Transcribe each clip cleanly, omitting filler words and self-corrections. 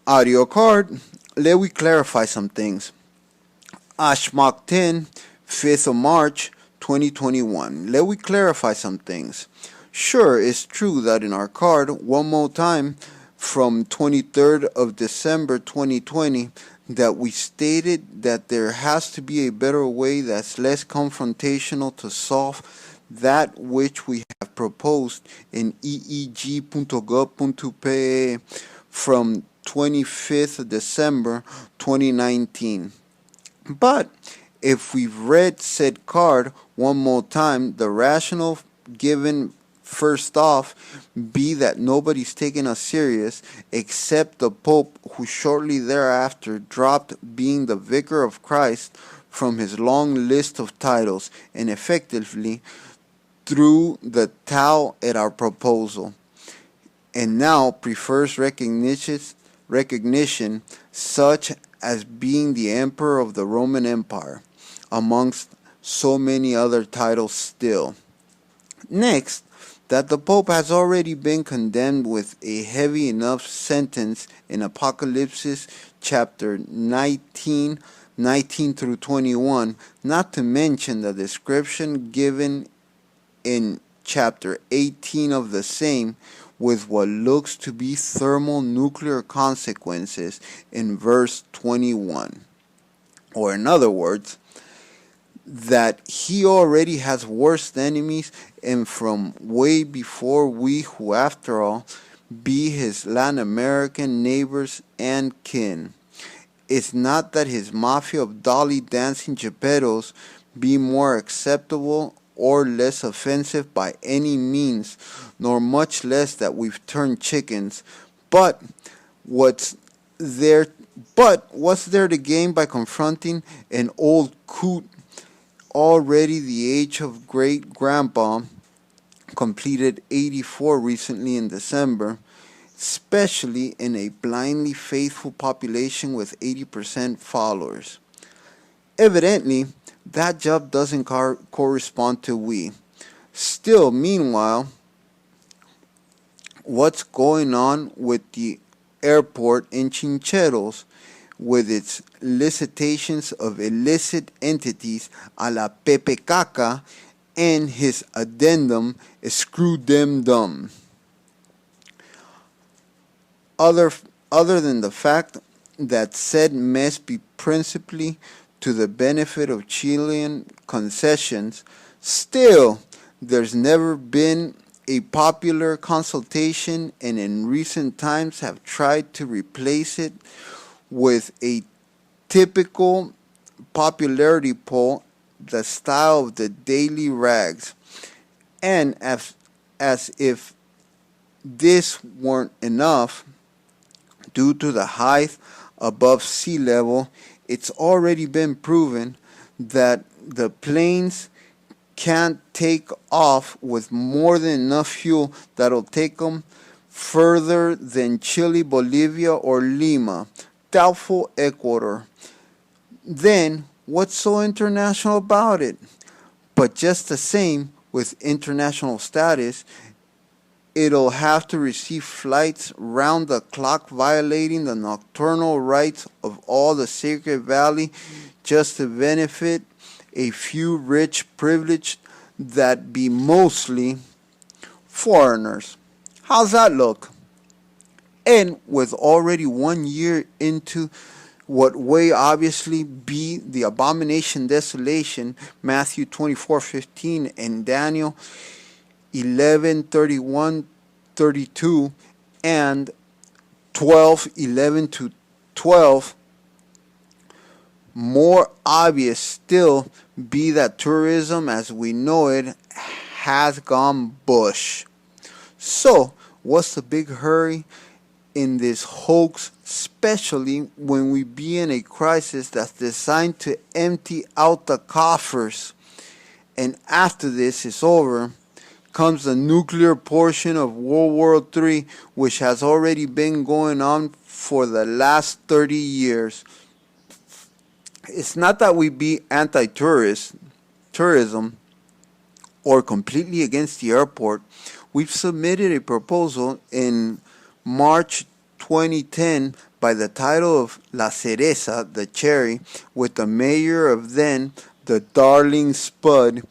Audio card. Let we clarify some things. Ashmok 10, 5th of March, 2021. Let we clarify some things. Sure, it's true that in our card, one more time, from 23rd of December 2020, that we stated that there has to be a better way that's less confrontational to solve that which we have proposed in eeg.gov.pe from 25th of December 2019. But if we've read said card one more time, the rationale given first off be that nobody's taking us serious except the Pope, who shortly thereafter dropped being the Vicar of Christ from his long list of titles and effectively threw the towel at our proposal, and now prefers recognition such as being the Emperor of the Roman Empire, amongst so many other titles still. Next, that the Pope has already been condemned with a heavy enough sentence in Apocalypse chapter 19 through 21, not to mention the description given in chapter 18 of the same, with what looks to be thermonuclear consequences in verse 21. Or in other words, that he already has worse enemies, and from way before we, who after all be his Latin American neighbors and kin. It's not that his mafia of dolly dancing geppettos be more acceptable or less offensive by any means, nor much less that we've turned chickens, but what's there to gain by confronting an old coot, already the age of great grandpa, completed 84 recently in December, especially in a blindly faithful population with 80% followers? Evidently, that job doesn't correspond to we. Still, meanwhile, what's going on with the airport in Chincheros, with its licitations of illicit entities a la Pepe Caca, and his addendum, screw them dumb. Other than the fact that said mess be principally to the benefit of Chilean concessions, still there's never been a popular consultation, and in recent times have tried to replace it with a typical popularity poll, the style of the Daily Rags. And as if this weren't enough, due to the height above sea level, it's already been proven that the planes can't take off with more than enough fuel that'll take them further than Chile, Bolivia, or Lima. Doubtful Ecuador. Then, what's so international about it? But just the same, with international status, it'll have to receive flights round the clock, violating the nocturnal rights of all the Sacred Valley, just to benefit a few rich privileged that be mostly foreigners. How's that look? And with already 1 year into what way obviously be the abomination desolation, Matthew 24:15 and Daniel 11:31-32 and 12:11-12, more obvious still be that tourism as we know it has gone bush. So, what's the big hurry in this hoax, especially when we be in a crisis that's designed to empty out the coffers? And after this is over, comes the nuclear portion of World War III, which has already been going on for the last 30 years. It's not that we be tourism or completely against the airport. We've submitted a proposal in March 2010 by the title of La Cereza, the Cherry, with the mayor of then, the Darling Spud,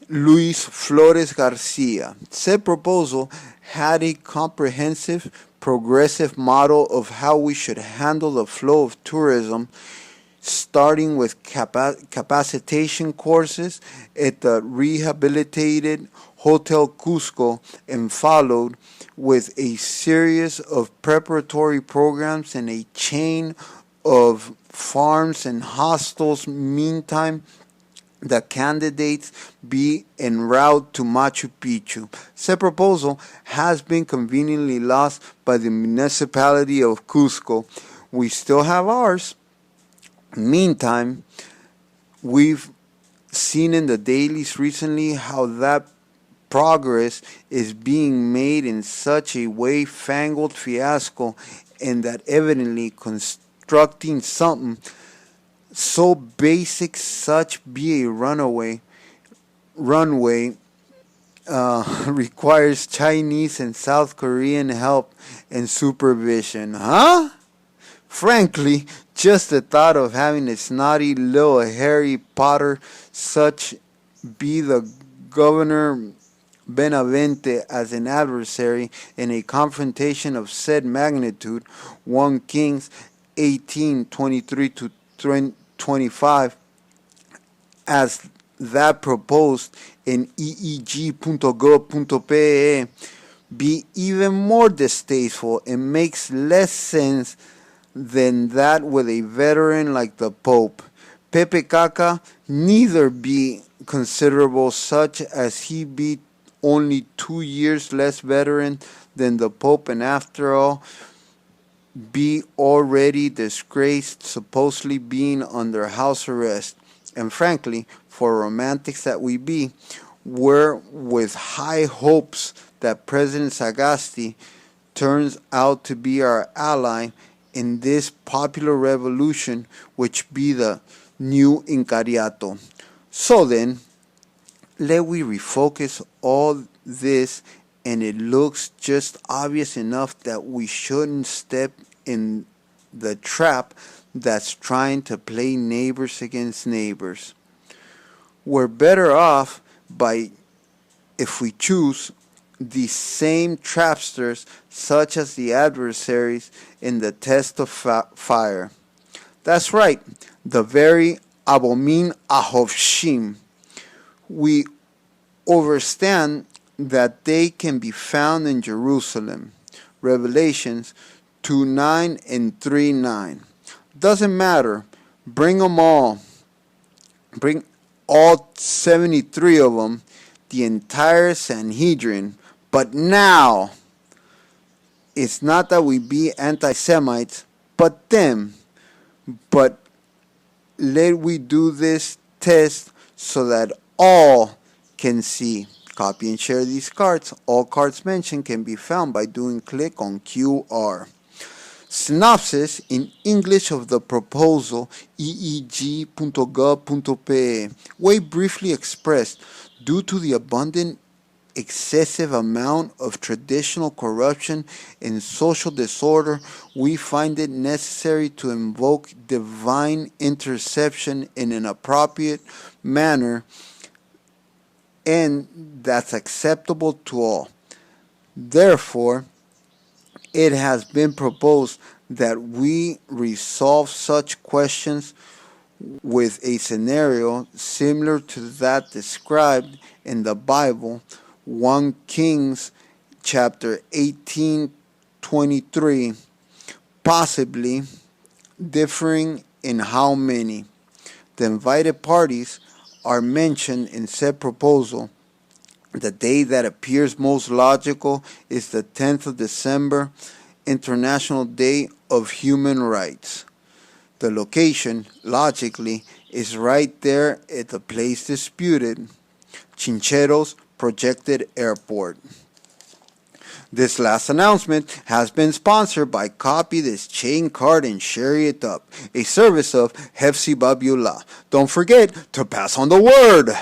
Luis Flores Garcia. Said proposal had a comprehensive, progressive model of how we should handle the flow of tourism, starting with capacitation courses at the rehabilitated Hotel Cusco and followed with a series of preparatory programs and a chain of farms and hostels. Meantime, the candidates be en route to Machu Picchu. Said proposal has been conveniently lost by the municipality of Cusco. We still have ours. Meantime, we've seen in the dailies recently how that progress is being made in such a way-fangled fiasco, and that evidently constructing something so basic such be a runway requires Chinese and South Korean help and supervision. Huh? Frankly, just the thought of having a snotty little Harry Potter such be the Governor Benavente as an adversary in a confrontation of said magnitude, 1 Kings 18:23-25, as that proposed in eeg.gov.pe, be even more distasteful and makes less sense than that with a veteran like the Pope. Pepe Caca neither be considerable, such as he be only 2 years less veteran than the Pope, and after all be already disgraced, supposedly being under house arrest. And frankly, for romantics that we be, we're with high hopes that President Sagasti turns out to be our ally in this popular revolution, which be the new Incariato. So then, let we refocus all this, and it looks just obvious enough that we shouldn't step in the trap that's trying to play neighbors against neighbors. We're better off by, if we choose, the same trapsters such as the adversaries in the test of fire. That's right, the very Abomin Ahovshim. We understand that they can be found in Jerusalem. Revelations 2:9 and 3:9. Doesn't matter. Bring them all. Bring all 73 of them, the entire Sanhedrin. But now, it's not that we be anti-Semites, but them. But let we do this test so that all can see. Copy and share these cards. All cards mentioned can be found by doing click on QR. Synopsis in English of the proposal, eeg.gov.pe. Way briefly expressed, due to the abundant excessive amount of traditional corruption and social disorder, we find it necessary to invoke divine interception in an appropriate manner, and that's acceptable to all. Therefore, it has been proposed that we resolve such questions with a scenario similar to that described in the Bible, 1 Kings chapter 18:23, possibly differing in how many. The invited parties are mentioned in said proposal. The day that appears most logical is the 10th of December, International Day of Human Rights. The location, logically, is right there at the place disputed, Chinchero's projected airport. This last announcement has been sponsored by Copy This Chain Card and Share It Up, a service of Hefzibah-Beulah. Don't forget to pass on the word.